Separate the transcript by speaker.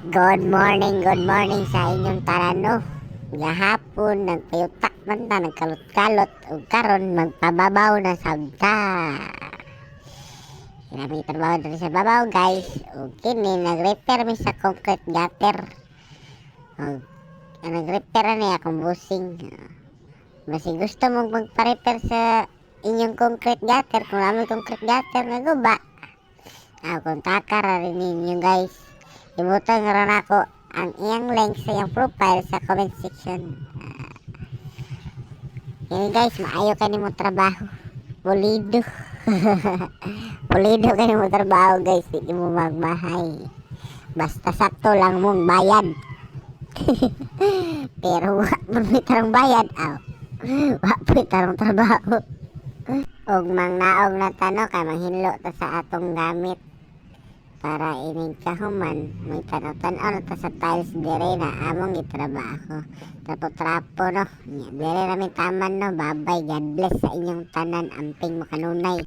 Speaker 1: Good morning sa inyong tanan no. Gahapon nagpayutak man ta, nagkalot-kalot ug karon magpababaw na sabta. Kami trabaho diri sa babaw guys. Ug kini nag-repair mi sa concrete gutter. Ug nag-repair ni akong busing. Basi gusto mong magpa-repair sa inyong concrete gutter, kung amoy concrete gutter nga guba. Kontakar rin ninyo guys. Ibutang rin ako ang iyang link sa iyang profile sa comment section. Yan guys, maayo kayo mo trabaho. Pulido. Pulido kayo mo trabaho guys. Hindi mo magmahay. Basta sakto lang mong bayad. Pero wak mo tarong bayad. Wak po tarong trabaho. Og mang naog na tano kay manghinlo ta sa atong gamit. Para ining kahuman, may tanaw-tanaw na ta sa tiles dire na among itrabaho. Trapo-trapo no. Dire namin taman no. Babay, God bless sa inyong tanan. Amping mo kanunay.